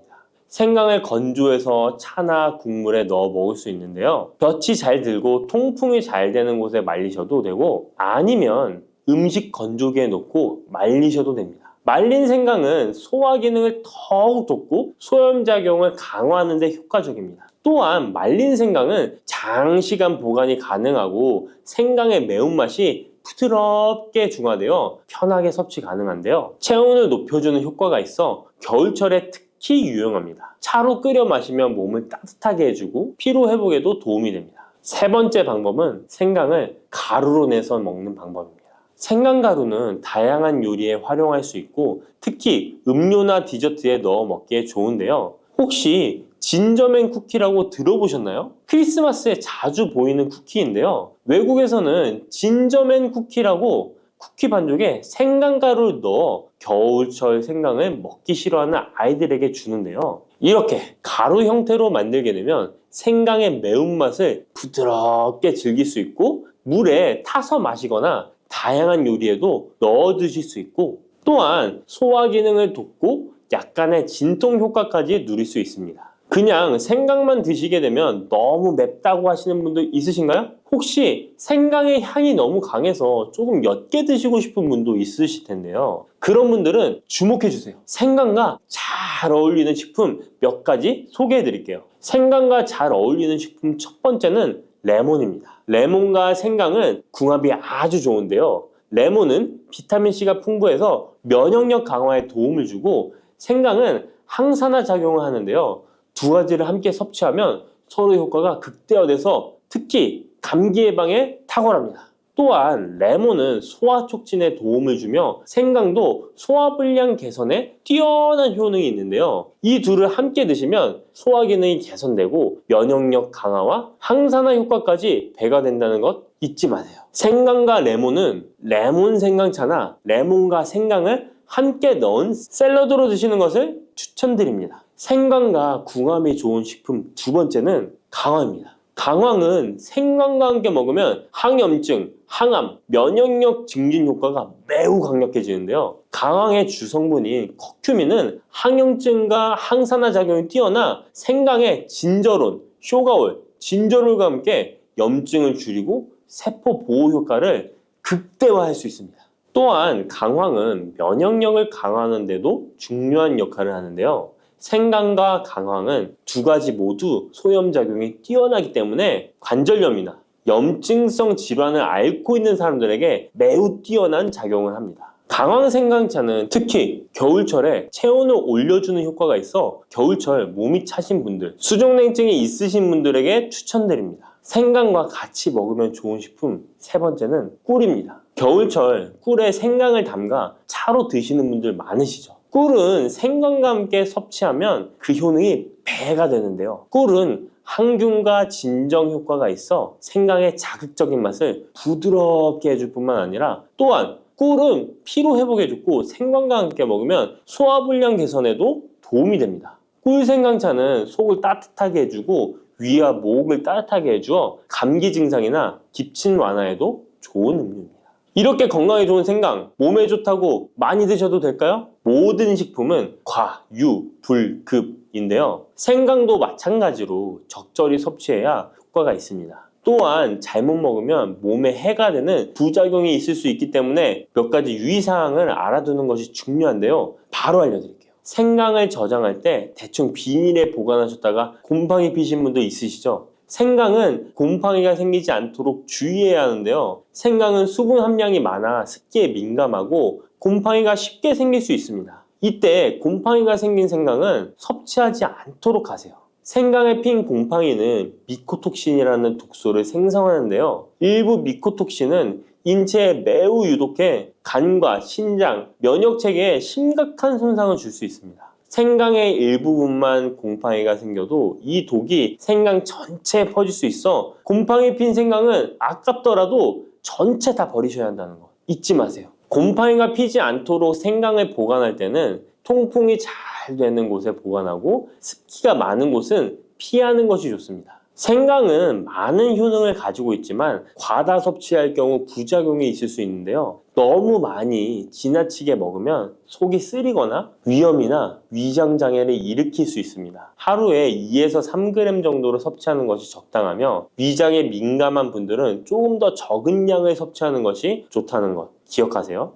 생강을 건조해서 차나 국물에 넣어 먹을 수 있는데요. 볕이 잘 들고 통풍이 잘 되는 곳에 말리셔도 되고 아니면 음식 건조기에 넣고 말리셔도 됩니다. 말린 생강은 소화 기능을 더욱 돋고 소염작용을 강화하는 데 효과적입니다. 또한 말린 생강은 장시간 보관이 가능하고 생강의 매운맛이 부드럽게 중화되어 편하게 섭취 가능한데요. 체온을 높여주는 효과가 있어 겨울철에 특히 유용합니다. 차로 끓여 마시면 몸을 따뜻하게 해주고 피로 회복에도 도움이 됩니다. 세 번째 방법은 생강을 가루로 내서 먹는 방법입니다. 생강가루는 다양한 요리에 활용할 수 있고 특히 음료나 디저트에 넣어 먹기에 좋은데요. 혹시 진저맨 쿠키라고 들어보셨나요? 크리스마스에 자주 보이는 쿠키인데요. 외국에서는 진저맨 쿠키라고 쿠키 반죽에 생강가루를 넣어 겨울철 생강을 먹기 싫어하는 아이들에게 주는데요. 이렇게 가루 형태로 만들게 되면 생강의 매운맛을 부드럽게 즐길 수 있고 물에 타서 마시거나 다양한 요리에도 넣어 드실 수 있고 또한 소화 기능을 돕고 약간의 진통 효과까지 누릴 수 있습니다. 그냥 생강만 드시게 되면 너무 맵다고 하시는 분들 있으신가요? 혹시 생강의 향이 너무 강해서 조금 옅게 드시고 싶은 분도 있으실 텐데요. 그런 분들은 주목해 주세요. 생강과 잘 어울리는 식품 몇 가지 소개해 드릴게요. 생강과 잘 어울리는 식품 첫 번째는 레몬입니다. 레몬과 생강은 궁합이 아주 좋은데요. 레몬은 비타민C가 풍부해서 면역력 강화에 도움을 주고 생강은 항산화 작용을 하는데요. 두 가지를 함께 섭취하면 서로 효과가 극대화돼서 특히 감기 예방에 탁월합니다. 또한 레몬은 소화 촉진에 도움을 주며 생강도 소화불량 개선에 뛰어난 효능이 있는데요. 이 둘을 함께 드시면 소화 기능이 개선되고 면역력 강화와 항산화 효과까지 배가 된다는 것 잊지 마세요. 생강과 레몬은 레몬 생강차나 레몬과 생강을 함께 넣은 샐러드로 드시는 것을 추천드립니다. 생강과 궁합이 좋은 식품 두 번째는 강황입니다. 강황은 생강과 함께 먹으면 항염증, 항암, 면역력 증진 효과가 매우 강력해지는데요. 강황의 주성분인 커큐민은 항염증과 항산화 작용이 뛰어나 생강의 진저론, 쇼가올, 진저롤과 함께 염증을 줄이고 세포 보호 효과를 극대화할 수 있습니다. 또한 강황은 면역력을 강화하는 데도 중요한 역할을 하는데요. 생강과 강황은 두 가지 모두 소염작용이 뛰어나기 때문에 관절염이나 염증성 질환을 앓고 있는 사람들에게 매우 뛰어난 작용을 합니다. 강황 생강차는 특히 겨울철에 체온을 올려주는 효과가 있어 겨울철 몸이 차신 분들, 수족냉증이 있으신 분들에게 추천드립니다. 생강과 같이 먹으면 좋은 식품 세 번째는 꿀입니다. 겨울철 꿀에 생강을 담가 차로 드시는 분들 많으시죠? 꿀은 생강과 함께 섭취하면 그 효능이 배가 되는데요. 꿀은 항균과 진정 효과가 있어 생강의 자극적인 맛을 부드럽게 해줄 뿐만 아니라 또한 꿀은 피로 회복해 주고 생강과 함께 먹으면 소화불량 개선에도 도움이 됩니다. 꿀 생강차는 속을 따뜻하게 해주고 위와 목을 따뜻하게 해주어 감기 증상이나 기침 완화에도 좋은 음료입니다. 이렇게 건강에 좋은 생강, 몸에 좋다고 많이 드셔도 될까요? 모든 식품은 과, 유, 불, 급인데요. 생강도 마찬가지로 적절히 섭취해야 효과가 있습니다. 또한 잘못 먹으면 몸에 해가 되는 부작용이 있을 수 있기 때문에 몇 가지 유의사항을 알아두는 것이 중요한데요. 바로 알려드릴게요. 생강을 저장할 때 대충 비닐에 보관하셨다가 곰팡이 피신 분도 있으시죠? 생강은 곰팡이가 생기지 않도록 주의해야 하는데요. 생강은 수분 함량이 많아 습기에 민감하고 곰팡이가 쉽게 생길 수 있습니다. 이때 곰팡이가 생긴 생강은 섭취하지 않도록 하세요. 생강에 핀 곰팡이는 미코톡신이라는 독소를 생성하는데요. 일부 미코톡신은 인체에 매우 유독해 간과 신장, 면역체계에 심각한 손상을 줄 수 있습니다. 생강의 일부분만 곰팡이가 생겨도 이 독이 생강 전체에 퍼질 수 있어 곰팡이 핀 생강은 아깝더라도 전체 다 버리셔야 한다는 거 잊지 마세요. 곰팡이가 피지 않도록 생강을 보관할 때는 통풍이 잘 되는 곳에 보관하고 습기가 많은 곳은 피하는 것이 좋습니다. 생강은 많은 효능을 가지고 있지만 과다 섭취할 경우 부작용이 있을 수 있는데요. 너무 많이 지나치게 먹으면 속이 쓰리거나 위염이나 위장장애를 일으킬 수 있습니다. 하루에 2에서 3g 정도로 섭취하는 것이 적당하며 위장에 민감한 분들은 조금 더 적은 양을 섭취하는 것이 좋다는 것 기억하세요.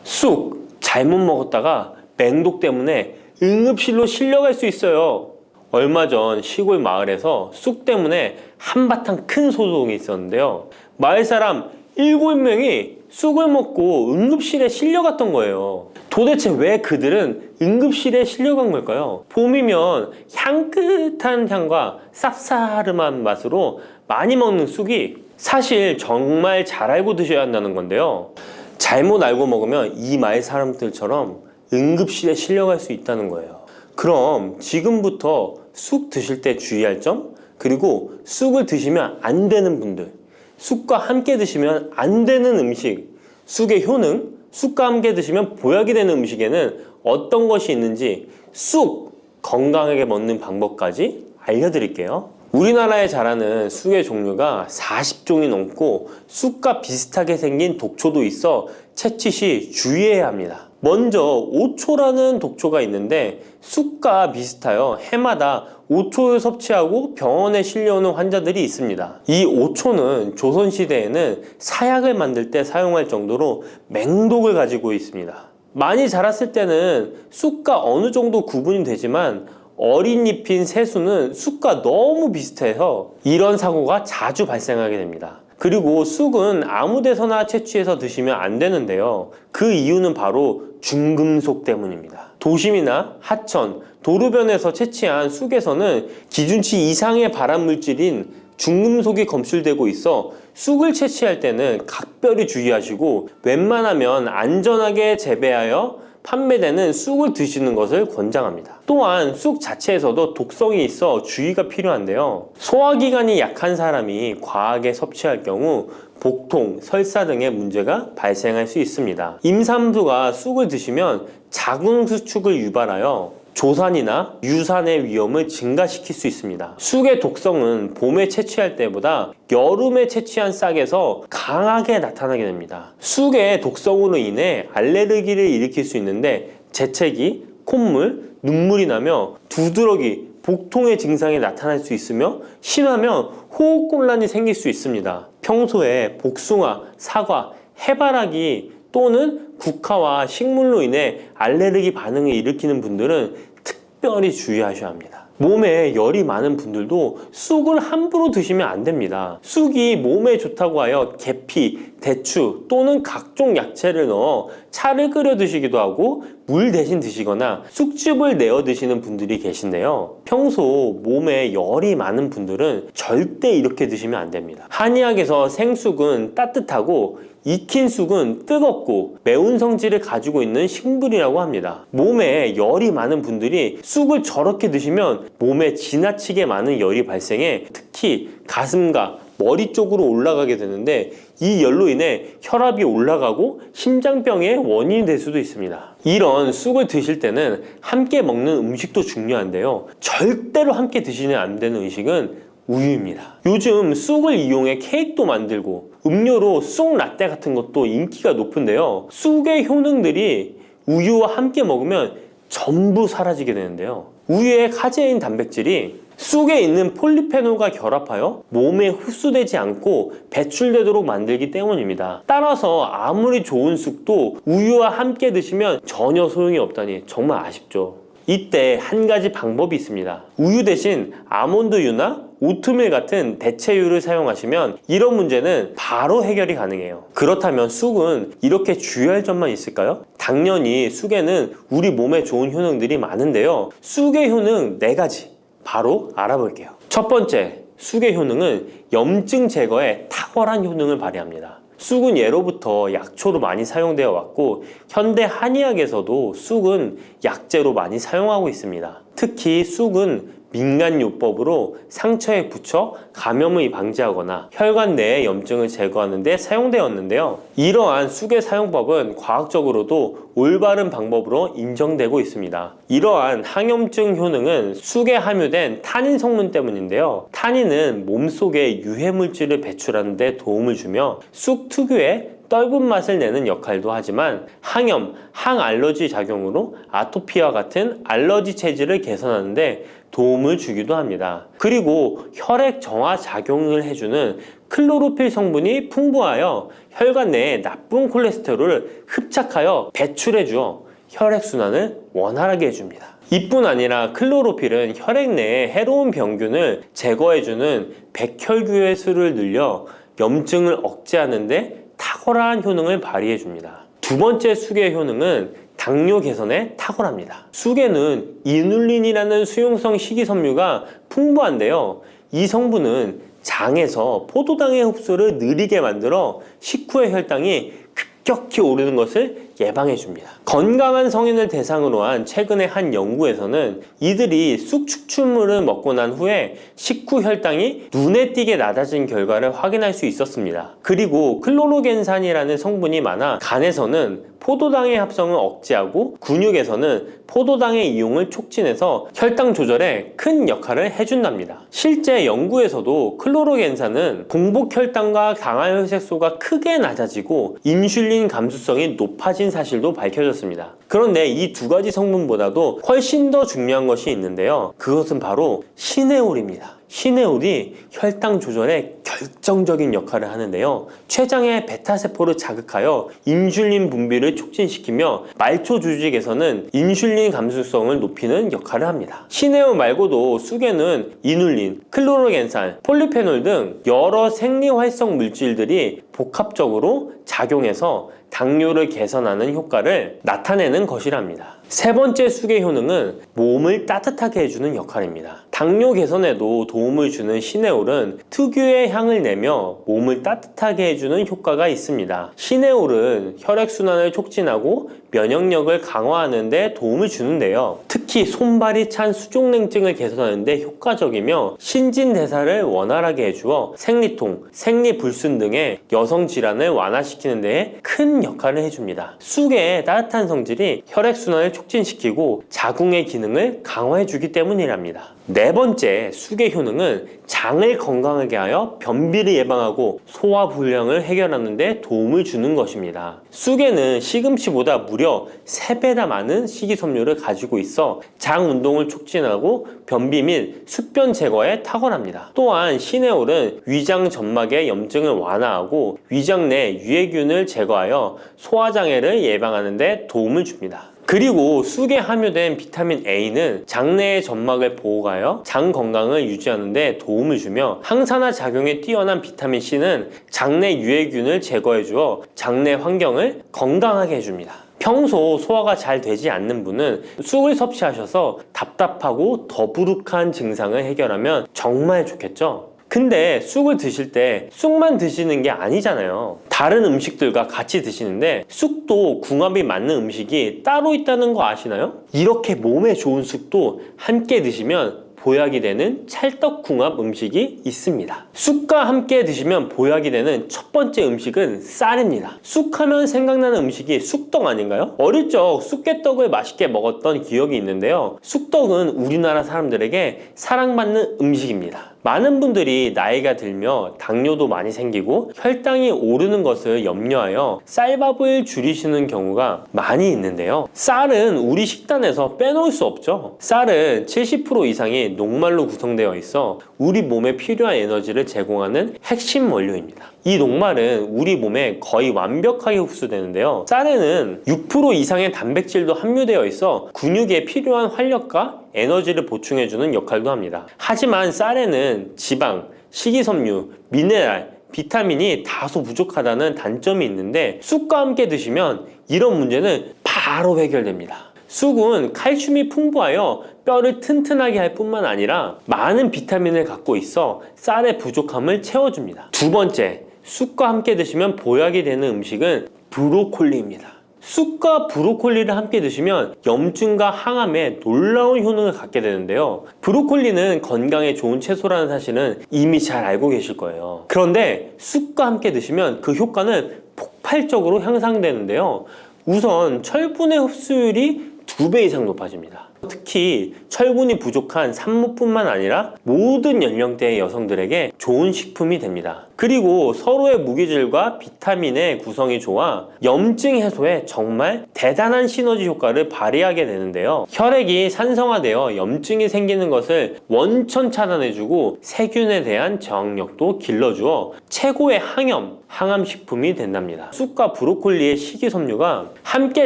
쑥 잘못 먹었다가 맹독 때문에 응급실로 실려갈 수 있어요. 얼마 전 시골 마을에서 쑥 때문에 한바탕 큰 소동이 있었는데요. 마을 사람 7명이 쑥을 먹고 응급실에 실려갔던 거예요. 도대체 왜 그들은 응급실에 실려간 걸까요? 봄이면 향긋한 향과 쌉싸름한 맛으로 많이 먹는 쑥이 사실 정말 잘 알고 드셔야 한다는 건데요. 잘못 알고 먹으면 이 마을 사람들처럼 응급실에 실려갈 수 있다는 거예요. 그럼 지금부터 쑥 드실 때 주의할 점, 그리고 쑥을 드시면 안 되는 분들, 쑥과 함께 드시면 안 되는 음식, 쑥의 효능, 쑥과 함께 드시면 보약이 되는 음식에는 어떤 것이 있는지 쑥 건강하게 먹는 방법까지 알려드릴게요. 우리나라에 자라는 쑥의 종류가 40종이 넘고 쑥과 비슷하게 생긴 독초도 있어 채취 시 주의해야 합니다. 먼저 오초라는 독초가 있는데 쑥과 비슷하여 해마다 오초를 섭취하고 병원에 실려오는 환자들이 있습니다. 이 오초는 조선시대에는 사약을 만들 때 사용할 정도로 맹독을 가지고 있습니다. 많이 자랐을 때는 쑥과 어느 정도 구분이 되지만 어린 잎인 새수는 쑥과 너무 비슷해서 이런 사고가 자주 발생하게 됩니다. 그리고 쑥은 아무 데서나 채취해서 드시면 안 되는데요. 그 이유는 바로 중금속 때문입니다. 도심이나 하천, 도로변에서 채취한 쑥에서는 기준치 이상의 발암물질인 중금속이 검출되고 있어 쑥을 채취할 때는 각별히 주의하시고 웬만하면 안전하게 재배하여 판매되는 쑥을 드시는 것을 권장합니다. 또한 쑥 자체에서도 독성이 있어 주의가 필요한데요. 소화기관이 약한 사람이 과하게 섭취할 경우 복통, 설사 등의 문제가 발생할 수 있습니다. 임산부가 쑥을 드시면 자궁수축을 유발하여 조산이나 유산의 위험을 증가시킬 수 있습니다. 쑥의 독성은 봄에 채취할 때보다 여름에 채취한 싹에서 강하게 나타나게 됩니다. 쑥의 독성으로 인해 알레르기를 일으킬 수 있는데 재채기, 콧물, 눈물이 나며 두드러기, 복통의 증상이 나타날 수 있으며 심하면 호흡곤란이 생길 수 있습니다. 평소에 복숭아, 사과, 해바라기 또는 국화와 식물로 인해 알레르기 반응을 일으키는 분들은 특별히 주의하셔야 합니다. 몸에 열이 많은 분들도 쑥을 함부로 드시면 안 됩니다. 쑥이 몸에 좋다고 하여 계피, 대추 또는 각종 야채를 넣어 차를 끓여 드시기도 하고 물 대신 드시거나 쑥즙을 내어 드시는 분들이 계신데요. 평소 몸에 열이 많은 분들은 절대 이렇게 드시면 안 됩니다. 한의학에서 생쑥은 따뜻하고 익힌 쑥은 뜨겁고 매운 성질을 가지고 있는 식물이라고 합니다. 몸에 열이 많은 분들이 쑥을 저렇게 드시면 몸에 지나치게 많은 열이 발생해 특히 가슴과 머리 쪽으로 올라가게 되는데 이 열로 인해 혈압이 올라가고 심장병의 원인이 될 수도 있습니다. 이런 쑥을 드실 때는 함께 먹는 음식도 중요한데요. 절대로 함께 드시면 안 되는 음식은 우유입니다. 요즘 쑥을 이용해 케이크도 만들고 음료로 쑥 라떼 같은 것도 인기가 높은데요. 쑥의 효능들이 우유와 함께 먹으면 전부 사라지게 되는데요. 우유의 카제인 단백질이 쑥에 있는 폴리페놀과 결합하여 몸에 흡수되지 않고 배출되도록 만들기 때문입니다. 따라서 아무리 좋은 쑥도 우유와 함께 드시면 전혀 소용이 없다니 정말 아쉽죠. 이때 한 가지 방법이 있습니다. 우유 대신 아몬드유나 오트밀 같은 대체유를 사용하시면 이런 문제는 바로 해결이 가능해요. 그렇다면 쑥은 이렇게 주의할 점만 있을까요? 당연히 쑥에는 우리 몸에 좋은 효능들이 많은데요. 쑥의 효능 4가지 바로 알아볼게요. 첫 번째, 쑥의 효능은 염증 제거에 탁월한 효능을 발휘합니다. 쑥은 예로부터 약초로 많이 사용되어 왔고 현대 한의학에서도 쑥은 약재로 많이 사용하고 있습니다. 특히 쑥은 민간요법으로 상처에 붙여 감염을 방지하거나 혈관 내의 염증을 제거하는 데 사용되었는데요. 이러한 쑥의 사용법은 과학적으로도 올바른 방법으로 인정되고 있습니다. 이러한 항염증 효능은 쑥에 함유된 타닌 성분 때문인데요. 타닌은 몸속에 유해물질을 배출하는 데 도움을 주며 쑥 특유의 떫은 맛을 내는 역할도 하지만 항염, 항알러지 작용으로 아토피와 같은 알러지 체질을 개선하는 데 도움을 주기도 합니다. 그리고 혈액 정화 작용을 해주는 클로로필 성분이 풍부하여 혈관 내에 나쁜 콜레스테롤을 흡착하여 배출해주어 혈액순환을 원활하게 해줍니다. 이뿐 아니라 클로로필은 혈액 내에 해로운 병균을 제거해주는 백혈구의 수를 늘려 염증을 억제하는 데 탁월한 효능을 발휘해 줍니다. 두 번째 쑥의 효능은 당뇨 개선에 탁월합니다. 쑥에는 이눌린이라는 수용성 식이섬유가 풍부한데요. 이 성분은 장에서 포도당의 흡수를 느리게 만들어 식후의 혈당이 급격히 오르는 것을 예방해 줍니다. 건강한 성인을 대상으로 한 최근의 한 연구에서는 이들이 쑥 추출물을 먹고 난 후에 식후 혈당이 눈에 띄게 낮아진 결과를 확인할 수 있었습니다. 그리고 클로로겐산이라는 성분이 많아 간에서는 포도당의 합성을 억제하고 근육에서는 포도당의 이용을 촉진해서 혈당 조절에 큰 역할을 해준답니다. 실제 연구에서도 클로로겐산은 공복 혈당과 당화혈색소가 크게 낮아지고 인슐린 감수성이 높아진 사실도 밝혀졌습니다. 그런데 이 두 가지 성분보다도 훨씬 더 중요한 것이 있는데요. 그것은 바로 시네올입니다. 시네올이 혈당 조절에 결정적인 역할을 하는데요. 췌장의 베타세포를 자극하여 인슐린 분비를 촉진시키며 말초 조직에서는 인슐린 감수성을 높이는 역할을 합니다. 시네올 말고도 쑥에는 이눌린, 클로로겐산, 폴리페놀 등 여러 생리활성 물질들이 복합적으로 작용해서 당뇨를 개선하는 효과를 나타내는 것이랍니다. 세 번째 쑥의 효능은 몸을 따뜻하게 해주는 역할입니다. 당뇨 개선에도 도움을 주는 시네올은 특유의 향을 내며 몸을 따뜻하게 해주는 효과가 있습니다. 시네올은 혈액순환을 촉진하고 면역력을 강화하는 데 도움을 주는데요. 특히 손발이 찬 수족냉증을 개선하는 데 효과적이며 신진대사를 원활하게 해주어 생리통, 생리불순 등의 여성 질환을 완화시키는 데 큰 역할을 해줍니다. 쑥의 따뜻한 성질이 혈액순환을 촉진시키고 자궁의 기능을 강화해주기 때문이랍니다. 네 번째 쑥의 효능은 장을 건강하게 하여 변비를 예방하고 소화불량을 해결하는 데 도움을 주는 것입니다. 쑥에는 시금치보다 무려 3배나 많은 식이섬유를 가지고 있어 장 운동을 촉진하고 변비 및 숙변 제거에 탁월합니다. 또한 시네올은 위장 점막의 염증을 완화하고 위장 내 유해균을 제거하여 소화장애를 예방하는 데 도움을 줍니다. 그리고 쑥에 함유된 비타민 A는 장내의 점막을 보호하여 장 건강을 유지하는 데 도움을 주며 항산화 작용에 뛰어난 비타민 C는 장내 유해균을 제거해 주어 장내 환경을 건강하게 해줍니다. 평소 소화가 잘 되지 않는 분은 쑥을 섭취하셔서 답답하고 더부룩한 증상을 해결하면 정말 좋겠죠? 근데 쑥을 드실 때 쑥만 드시는 게 아니잖아요. 다른 음식들과 같이 드시는데 쑥도 궁합이 맞는 음식이 따로 있다는 거 아시나요? 이렇게 몸에 좋은 쑥도 함께 드시면 보약이 되는 찰떡궁합 음식이 있습니다. 쑥과 함께 드시면 보약이 되는 첫 번째 음식은 쌀입니다. 쑥하면 생각나는 음식이 쑥떡 아닌가요? 어릴 적 쑥개떡을 맛있게 먹었던 기억이 있는데요. 쑥떡은 우리나라 사람들에게 사랑받는 음식입니다. 많은 분들이 나이가 들며 당뇨도 많이 생기고 혈당이 오르는 것을 염려하여 쌀밥을 줄이시는 경우가 많이 있는데요. 쌀은 우리 식단에서 빼놓을 수 없죠. 쌀은 70% 이상이 녹말로 구성되어 있어 우리 몸에 필요한 에너지를 제공하는 핵심 원료입니다. 이 녹말은 우리 몸에 거의 완벽하게 흡수되는데요. 쌀에는 6% 이상의 단백질도 함유되어 있어 근육에 필요한 활력과 에너지를 보충해주는 역할도 합니다. 하지만 쌀에는 지방, 식이섬유, 미네랄, 비타민이 다소 부족하다는 단점이 있는데 쑥과 함께 드시면 이런 문제는 바로 해결됩니다. 쑥은 칼슘이 풍부하여 뼈를 튼튼하게 할 뿐만 아니라 많은 비타민을 갖고 있어 쌀의 부족함을 채워줍니다. 두 번째, 쑥과 함께 드시면 보약이 되는 음식은 브로콜리입니다. 쑥과 브로콜리를 함께 드시면 염증과 항암에 놀라운 효능을 갖게 되는데요. 브로콜리는 건강에 좋은 채소라는 사실은 이미 잘 알고 계실 거예요. 그런데 쑥과 함께 드시면 그 효과는 폭발적으로 향상되는데요. 우선 철분의 흡수율이 2배 이상 높아집니다. 특히 철분이 부족한 산모뿐만 아니라 모든 연령대의 여성들에게 좋은 식품이 됩니다. 그리고 서로의 무기질과 비타민의 구성이 좋아 염증 해소에 정말 대단한 시너지 효과를 발휘하게 되는데요. 혈액이 산성화되어 염증이 생기는 것을 원천 차단해주고 세균에 대한 저항력도 길러주어 최고의 항암 식품이 된답니다. 쑥과 브로콜리의 식이섬유가 함께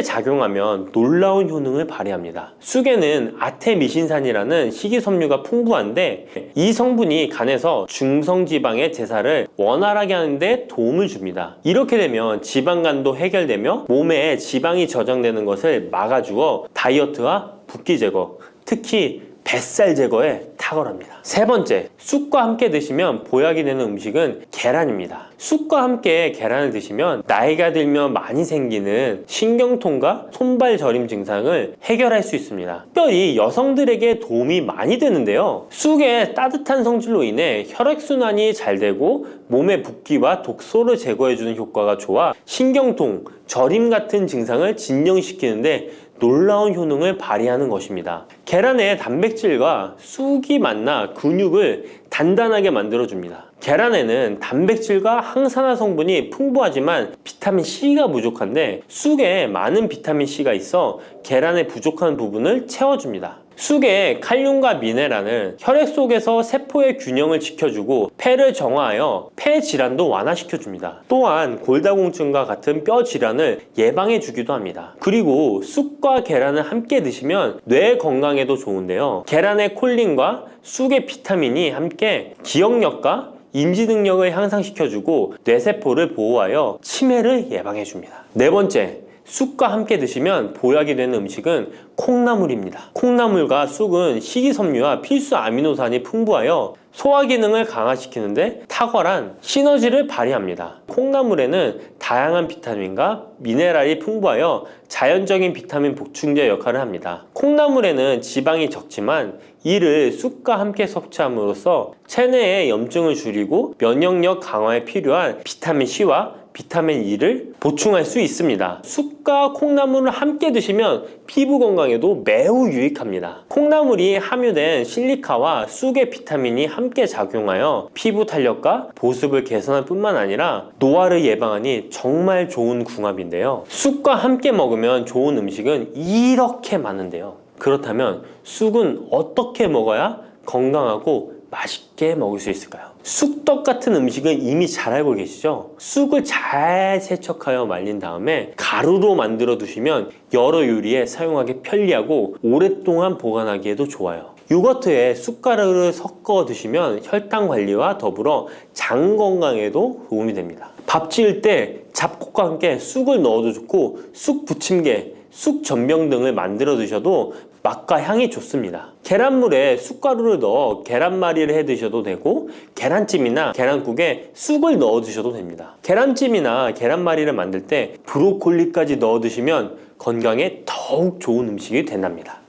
작용하면 놀라운 효능을 발휘합니다. 쑥에는 아테미신산이라는 식이섬유가 풍부한데 이 성분이 간에서 중성지방의 대사를 원활하게 하는데 도움을 줍니다. 이렇게 되면 지방간도 해결되며 몸에 지방이 저장되는 것을 막아주어 다이어트와 붓기 제거, 특히 뱃살 제거에 탁월합니다. 세 번째, 쑥과 함께 드시면 보약이 되는 음식은 계란입니다. 쑥과 함께 계란을 드시면 나이가 들면 많이 생기는 신경통과 손발 저림 증상을 해결할 수 있습니다. 특별히 여성들에게 도움이 많이 되는데요. 쑥의 따뜻한 성질로 인해 혈액순환이 잘 되고 몸의 붓기와 독소를 제거해주는 효과가 좋아 신경통, 저림 같은 증상을 진정시키는데 놀라운 효능을 발휘하는 것입니다. 계란의 단백질과 쑥이 만나 근육을 단단하게 만들어줍니다. 계란에는 단백질과 항산화 성분이 풍부하지만 비타민C가 부족한데 쑥에 많은 비타민C가 있어 계란의 부족한 부분을 채워줍니다. 쑥의 칼륨과 미네랄은 혈액 속에서 세포의 균형을 지켜주고 폐를 정화하여 폐 질환도 완화시켜줍니다. 또한 골다공증과 같은 뼈 질환을 예방해주기도 합니다. 그리고 쑥과 계란을 함께 드시면 뇌 건강에도 좋은데요. 계란의 콜린과 쑥의 비타민이 함께 기억력과 인지 능력을 향상시켜주고 뇌세포를 보호하여 치매를 예방해줍니다. 네 번째, 쑥과 함께 드시면 보약이 되는 음식은 콩나물입니다. 콩나물과 쑥은 식이섬유와 필수 아미노산이 풍부하여 소화 기능을 강화시키는데 탁월한 시너지를 발휘합니다. 콩나물에는 다양한 비타민과 미네랄이 풍부하여 자연적인 비타민 보충제 역할을 합니다. 콩나물에는 지방이 적지만 이를 쑥과 함께 섭취함으로써 체내의 염증을 줄이고 면역력 강화에 필요한 비타민C와 비타민 E를 보충할 수 있습니다. 쑥과 콩나물을 함께 드시면 피부 건강에도 매우 유익합니다. 콩나물이 함유된 실리카와 쑥의 비타민이 함께 작용하여 피부 탄력과 보습을 개선할 뿐만 아니라 노화를 예방하니 정말 좋은 궁합인데요. 쑥과 함께 먹으면 좋은 음식은 이렇게 많은데요. 그렇다면 쑥은 어떻게 먹어야 건강하고 맛있게 먹을 수 있을까요? 쑥떡 같은 음식은 이미 잘 알고 계시죠? 쑥을 잘 세척하여 말린 다음에 가루로 만들어 두시면 여러 요리에 사용하기 편리하고 오랫동안 보관하기에도 좋아요. 요거트에 쑥가루를 섞어 드시면 혈당 관리와 더불어 장 건강에도 도움이 됩니다. 밥 지을 때 잡곡과 함께 쑥을 넣어도 좋고 쑥 부침개, 쑥 전병 등을 만들어 드셔도 맛과 향이 좋습니다. 계란물에 쑥가루를 넣어 계란말이를 해 드셔도 되고 계란찜이나 계란국에 쑥을 넣어 드셔도 됩니다. 계란찜이나 계란말이를 만들 때 브로콜리까지 넣어 드시면 건강에 더욱 좋은 음식이 된답니다.